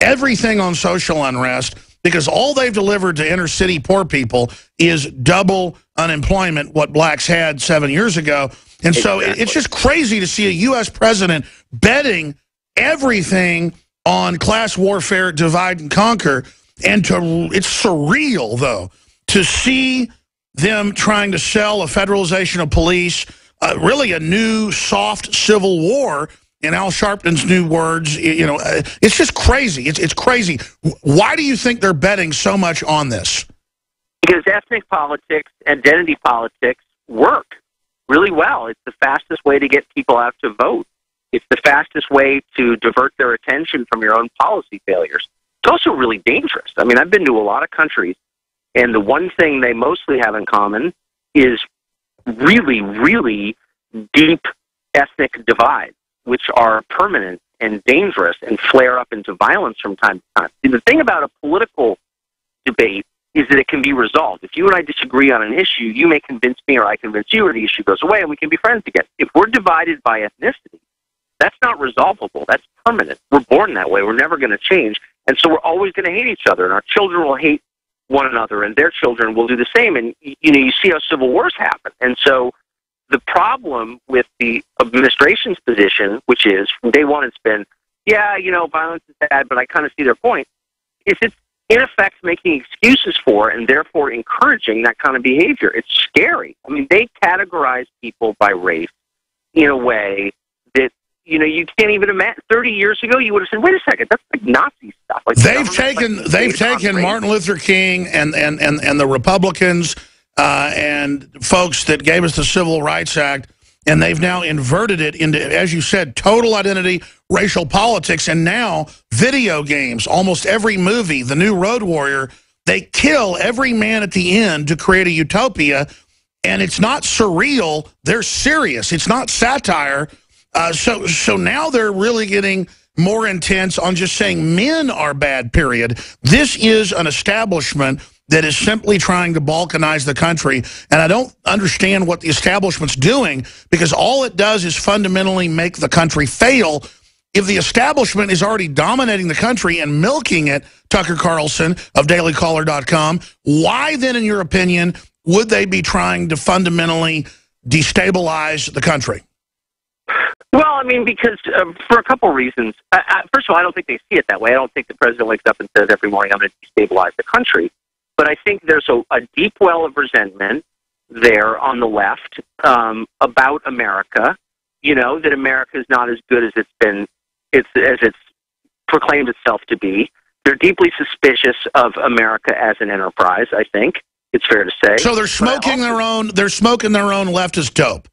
everything on social unrest because all they've delivered to inner city poor people is double unemployment, what blacks had 7 years ago. And so it's just crazy to see a U.S. president betting everything on class warfare, divide and conquer. And it's surreal, though, to see them trying to sell a federalization of police, really a new soft civil war, in Al Sharpton's new words. You know, it's just crazy. It's crazy. Why do you think they're betting so much on this? Because ethnic politics, identity politics work really well. It's the fastest way to get people out to vote. It's the fastest way to divert their attention from your own policy failures. It's also really dangerous. I mean, I've been to a lot of countries, and the one thing they mostly have in common is really, really deep ethnic divides, which are permanent and dangerous and flare up into violence from time to time. See, the thing about a political debate is that it can be resolved. If you and I disagree on an issue, you may convince me or I convince you, or the issue goes away and we can be friends again. If we're divided by ethnicity, that's not resolvable. That's permanent. We're born that way. We're never going to change. And so we're always going to hate each other, and our children will hate one another, and their children will do the same. And, you know, you see how civil wars happen. And so the problem with the administration's position, which is from day one it's been, yeah, you know, violence is bad, but I kind of see their point, is it's in effect making excuses for and therefore encouraging that kind of behavior. It's scary. I mean, they categorize people by race in a way that, you know, you can't even imagine. 30 years ago, you would have said, wait a second, that's like Nazi stuff. Like they've taken Martin Luther King and the Republicans and folks that gave us the Civil Rights Act, and they've now inverted it into, as you said, total identity, racial politics, and now video games. Almost every movie, the new Road Warrior, they kill every man at the end to create a utopia, and it's not surreal. They're serious. It's not satire. So now they're really getting more intense on just saying men are bad, period. This is an establishment that is simply trying to balkanize the country, and I don't understand what the establishment's doing, because all it does is fundamentally make the country fail. If the establishment is already dominating the country and milking it, Tucker Carlson of dailycaller.com, why then, in your opinion, would they be trying to fundamentally destabilize the country? Well, I mean, because for a couple reasons. First of all, I don't think they see it that way. I don't think the president wakes up and says every morning, I'm going to destabilize the country. But I think there's a deep well of resentment there on the left about America. You know, that America is not as good as it's proclaimed itself to be. They're deeply suspicious of America as an enterprise, I think it's fair to say. So they're smoking their own leftist dope.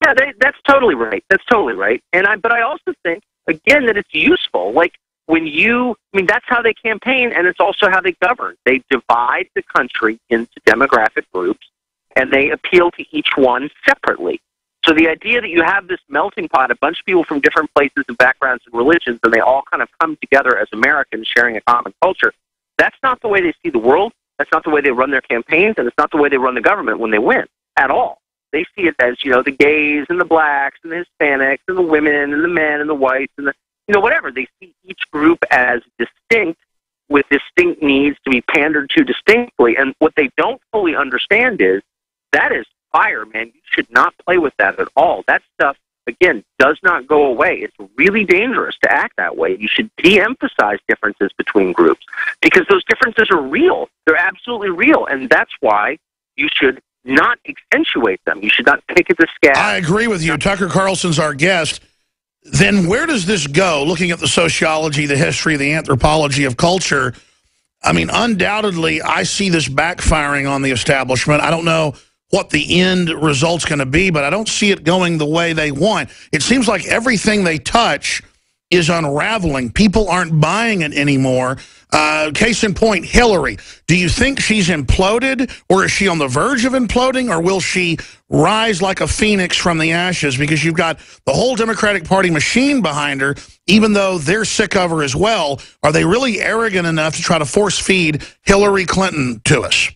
Yeah, that's totally right. That's totally right. But I also think, again, that it's useful. Like, that's how they campaign, and it's also how they govern. They divide the country into demographic groups, and they appeal to each one separately. So the idea that you have this melting pot, a bunch of people from different places and backgrounds and religions, and they all kind of come together as Americans sharing a common culture, that's not the way they see the world. That's not the way they run their campaigns, and it's not the way they run the government when they win at all. They see it as, you know, the gays and the blacks and the Hispanics and the women and the men and the whites and the, you know, whatever. They see each group as distinct with distinct needs to be pandered to distinctly. And what they don't fully understand is that is fire, man. You should not play with that at all. That stuff, again, does not go away. It's really dangerous to act that way. You should de-emphasize differences between groups because those differences are real. They're absolutely real. And that's why you should not accentuate them. You should not pick at the scab. I agree with you. Tucker Carlson's our guest. Then where does this go? Looking at the sociology, the history, the anthropology of culture, I mean, undoubtedly, I see this backfiring on the establishment. I don't know what the end result's going to be, but I don't see it going the way they want. It seems like everything they touch is unraveling. People aren't buying it anymore. Case in point, Hillary. Do you think she's imploded, or is she on the verge of imploding, or will she rise like a phoenix from the ashes? Because you've got the whole Democratic Party machine behind her, even though they're sick of her as well. Are they really arrogant enough to try to force-feed Hillary Clinton to us?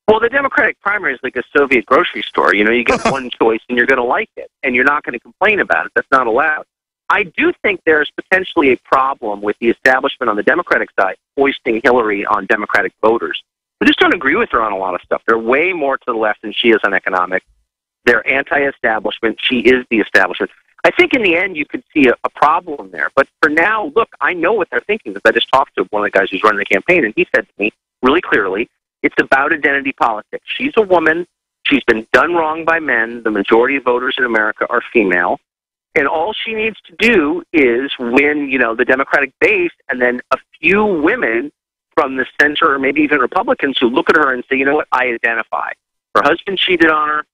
Well, the Democratic primary is like a Soviet grocery store. You know, you get one choice and you're going to like it, and you're not going to complain about it. That's not allowed. I do think there's potentially a problem with the establishment on the Democratic side foisting Hillary on Democratic voters. I just don't agree with her on a lot of stuff. They're way more to the left than she is on economics. They're anti-establishment. She is the establishment. I think in the end you could see a problem there. But for now, look, I know what they're thinking because I just talked to one of the guys who's running the campaign, and he said to me really clearly, it's about identity politics. She's a woman. She's been done wrong by men. The majority of voters in America are female. And all she needs to do is win, the Democratic base, and then a few women from the center, or maybe even Republicans, who look at her and say, you know what, I identify. Her husband cheated on her.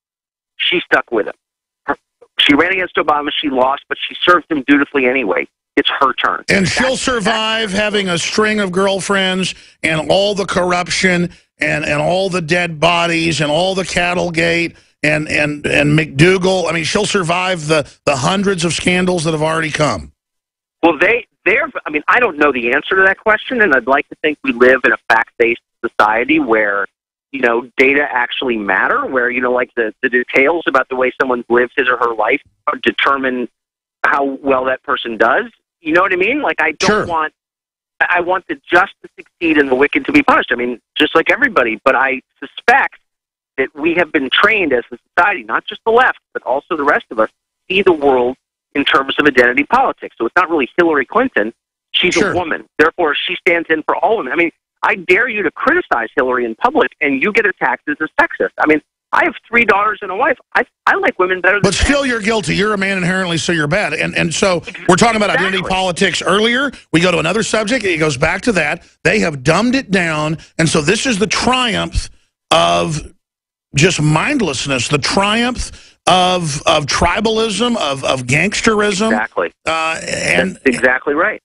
She stuck with him. She ran against Obama. She lost, but she served him dutifully anyway. It's her turn. And she'll survive having a string of girlfriends and all the corruption and all the dead bodies and all the Cattlegate and McDougal. I mean, she'll survive the hundreds of scandals that have already come. Well, I don't know the answer to that question, and I'd like to think we live in a fact-based society where, data actually matter, where, like the details about the way someone lives his or her life determine how well that person does. You know what I mean? Like, I don't want... I want the just to succeed and the wicked to be punished. I mean, just like everybody. But I suspect that we have been trained as a society, not just the left, but also the rest of us, to see the world in terms of identity politics. So it's not really Hillary Clinton. She's a woman. Therefore, she stands in for all women. I mean, I dare you to criticize Hillary in public, and you get attacked as a sexist. I mean, I have 3 daughters and a wife. I like women better than But still, you're guilty. You're a man inherently, so you're bad. And so we're talking about identity politics earlier. We go to another subject. It goes back to that. They have dumbed it down. And so this is the triumph of just mindlessness, the triumph of tribalism, of gangsterism. Exactly. That's exactly right.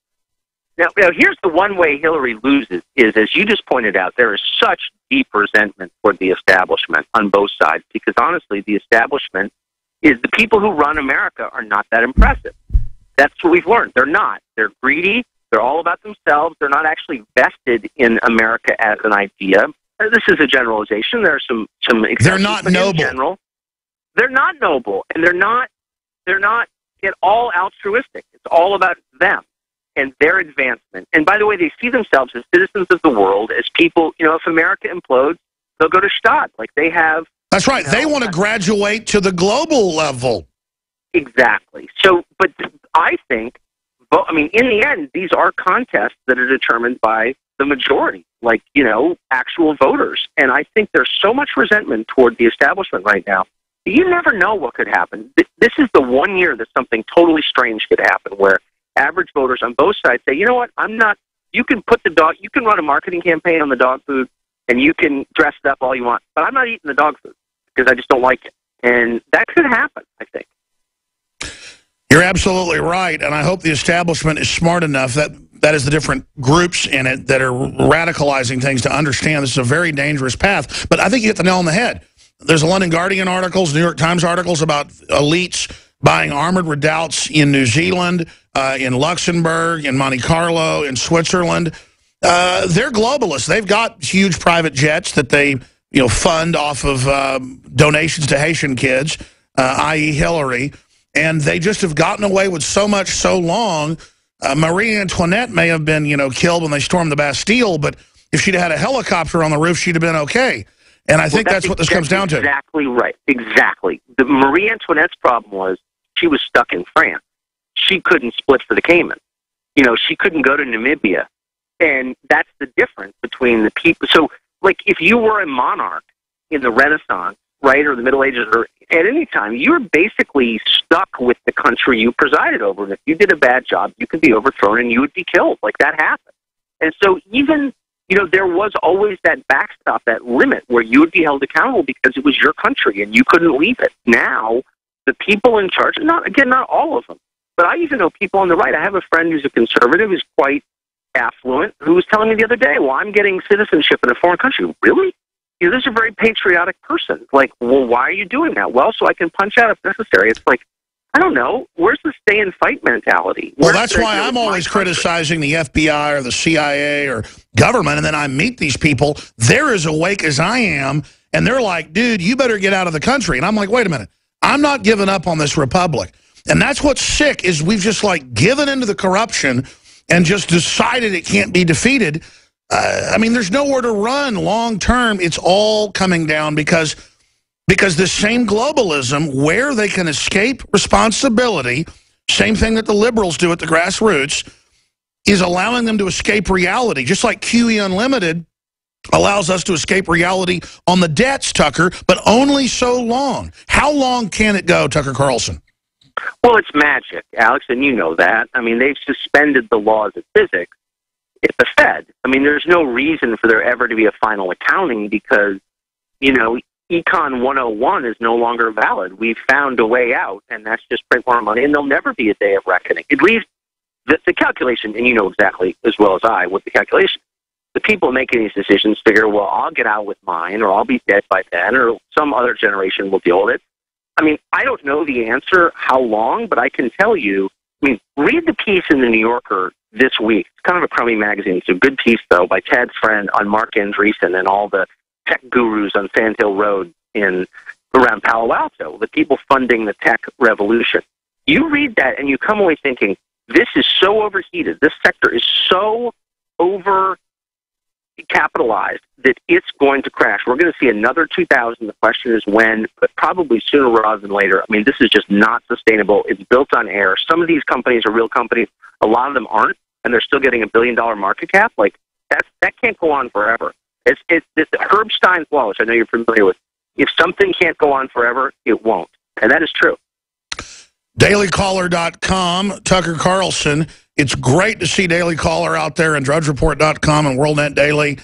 Now, here's the one way Hillary loses is, as you just pointed out, there is such deep resentment toward the establishment on both sides because, honestly, the establishment is the people who run America are not that impressive. That's what we've learned. They're not. They're greedy. They're all about themselves. They're not actually vested in America as an idea. This is a generalization. There are some exceptions. They're not noble. In general, they're not noble, and they're not at all altruistic. It's all about them and their advancement. And by the way, they see themselves as citizens of the world, as people, if America implodes, they'll go to Stade. Like they have... That's right. They want to graduate to the global level. Exactly. So, but I think, in the end, these are contests that are determined by the majority, like, actual voters. And I think there's so much resentment toward the establishment right now. You never know what could happen. This is the one year that something totally strange could happen, where average voters on both sides say, you know what, you can run a marketing campaign on the dog food, and you can dress it up all you want, but I'm not eating the dog food because I just don't like it. And that could happen, I think. You're absolutely right, and I hope the establishment is smart enough that is the different groups in it that are radicalizing things to understand this is a very dangerous path. But I think you hit the nail on the head. There's a London Guardian articles, New York Times articles about elites buying armored redoubts in New Zealand, in Luxembourg, in Monte Carlo, in Switzerland. They're globalists. They've got huge private jets that they fund off of donations to Haitian kids, i.e. Hillary. And they just have gotten away with so much so long. Marie Antoinette may have been, killed when they stormed the Bastille, but if she'd had a helicopter on the roof, she'd have been okay. And I think that's what this comes down to. Exactly right. Exactly. The Marie Antoinette's problem was she was stuck in France. She couldn't split for the Cayman. She couldn't go to Namibia. And that's the difference between the people. So, like, if you were a monarch in the Renaissance, right, or the Middle Ages, or at any time, you were basically stuck with the country you presided over. And if you did a bad job, you could be overthrown and you would be killed. Like, that happened. And so even, there was always that backstop, that limit where you would be held accountable because it was your country and you couldn't leave it. Now, the people in charge, not all of them, but I even know people on the right. I have a friend who's a conservative, who's quite affluent, who was telling me the other day, well, I'm getting citizenship in a foreign country. Really? This is a very patriotic person. Like, well, why are you doing that? Well, so I can punch out if necessary. It's like, I don't know. Where's the stay and fight mentality? Well, that's why I'm always criticizing the FBI or the CIA or government, and then I meet these people. They're as awake as I am, and they're like, dude, you better get out of the country. And I'm like, wait a minute. I'm not giving up on this republic. And that's what's sick, is we've just like given into the corruption and just decided it can't be defeated. I mean, there's nowhere to run long term. It's all coming down because this same globalism, where they can escape responsibility, same thing that the liberals do at the grassroots, is allowing them to escape reality. Just like QE Unlimited allows us to escape reality on the debts, Tucker, but only so long. How long can it go, Tucker Carlson? Well, it's magic, Alex, and you know that. I mean, they've suspended the laws of physics at the Fed. I mean, there's no reason for there ever to be a final accounting because, you know, Econ 101 is no longer valid. We've found a way out, and that's just print more money, and there'll never be a day of reckoning. At least the calculation, and you know exactly as well as I what the calculation, the people making these decisions figure, well, I'll get out with mine, or I'll be dead by then, or some other generation will deal with it. I mean, I don't know the answer how long, but I can tell you, I mean, read the piece in the New Yorker this week. It's kind of a crummy magazine. It's a good piece, though, by Tad's friend on Mark Andreessen and all the tech gurus on Sand Hill Road around Palo Alto, the people funding the tech revolution. You read that and you come away thinking, this is so overheated. This sector is so over-capitalized that it's going to crash. We're going to see another 2000. The question is when, but probably sooner rather than later. I mean, this is just not sustainable. It's built on air. Some of these companies are real companies. A lot of them aren't, and they're still getting $1 billion market cap. Like, that can't go on forever. It's Herb Stein's law, which I know you're familiar with. If something can't go on forever, it won't. And that is true. DailyCaller.com, Tucker Carlson. It's great to see Daily Caller out there and DrudgeReport.com and WorldNet Daily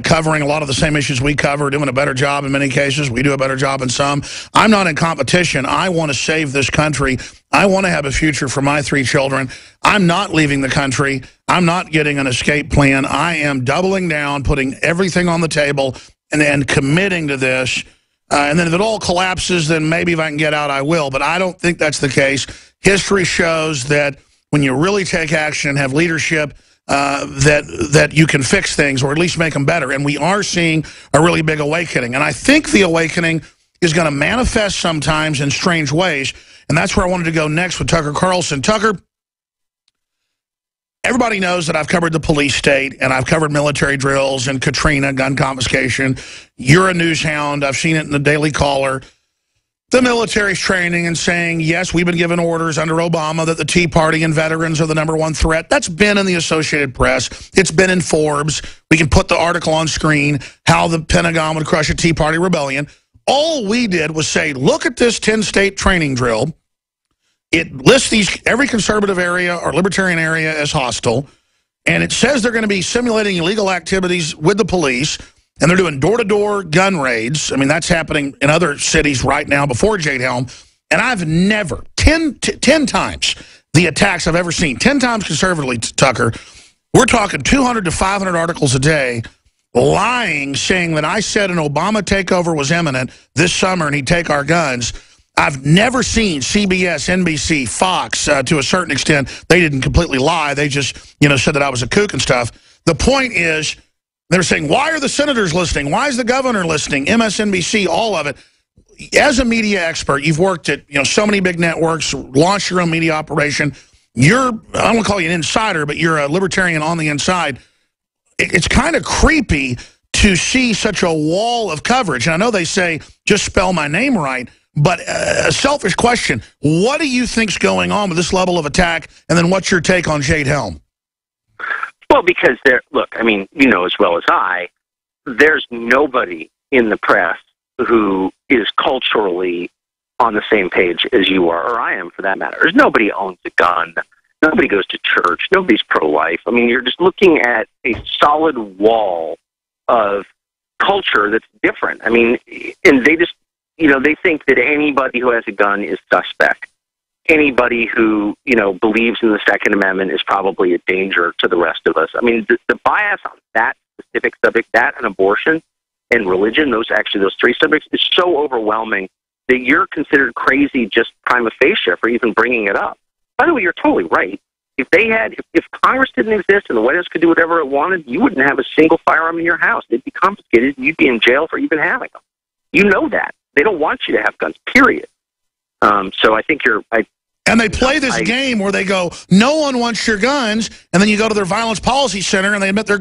covering a lot of the same issues we cover, doing a better job in many cases. We do a better job in some. I'm not in competition. I want to save this country. I want to have a future for my 3 children. I'm not leaving the country. I'm not getting an escape plan. I am doubling down, putting everything on the table, and committing to this. And then if it all collapses, then maybe if I can get out, I will. But I don't think that's the case. History shows that when you really take action and have leadership, that you can fix things or at least make them better. And we are seeing a really big awakening. And I think the awakening is going to manifest sometimes in strange ways. And that's where I wanted to go next with Tucker Carlson. Tucker, everybody knows that I've covered the police state and I've covered military drills and Katrina, gun confiscation. You're a news hound. I've seen it in the Daily Caller. The military's training and saying, yes, we've been given orders under Obama that the Tea Party and veterans are the #1 threat. That's been in the Associated Press. It's been in Forbes. We can put the article on screen, how the Pentagon would crush a Tea Party rebellion. All we did was say, look at this 10-state training drill. It lists every conservative area or libertarian area as hostile, and it says they're going to be simulating illegal activities with the police, and they're doing door-to-door gun raids. I mean, that's happening in other cities right now before Jade Helm. And I've never, 10 times the attacks I've ever seen, 10 times conservatively, Tucker, we're talking 200 to 500 articles a day, lying, saying that I said an Obama takeover was imminent this summer and he'd take our guns. I've never seen CBS, NBC, Fox, to a certain extent. They didn't completely lie. They just, said that I was a kook and stuff. The point is, they're saying, why are the senators listening? Why is the governor listening? MSNBC, all of it. As a media expert, you've worked at so many big networks, launched your own media operation. I don't want to call you an insider, but you're a libertarian on the inside. It's kind of creepy to see such a wall of coverage. And I know they say, just spell my name right. But a selfish question, what do you think's going on with this level of attack? And then what's your take on Jade Helm? Well, because look, I mean, you know as well as I, there's nobody in the press who is culturally on the same page as you are, or I am for that matter. There's nobody owns a gun. Nobody goes to church. Nobody's pro-life. I mean, you're just looking at a solid wall of culture that's different. I mean, and they just, they think that anybody who has a gun is suspect. Anybody who, believes in the Second Amendment is probably a danger to the rest of us. I mean, the bias on that specific subject, that and abortion and religion, those 3 subjects, is so overwhelming that you're considered crazy just prima facie for even bringing it up. By the way, you're totally right. If Congress didn't exist and the White House could do whatever it wanted, you wouldn't have a single firearm in your house. They'd be confiscated and you'd be in jail for even having them. You know that. They don't want you to have guns, period. So I think And they play this game where they go, no one wants your guns, and then you go to their violence policy center and they admit they're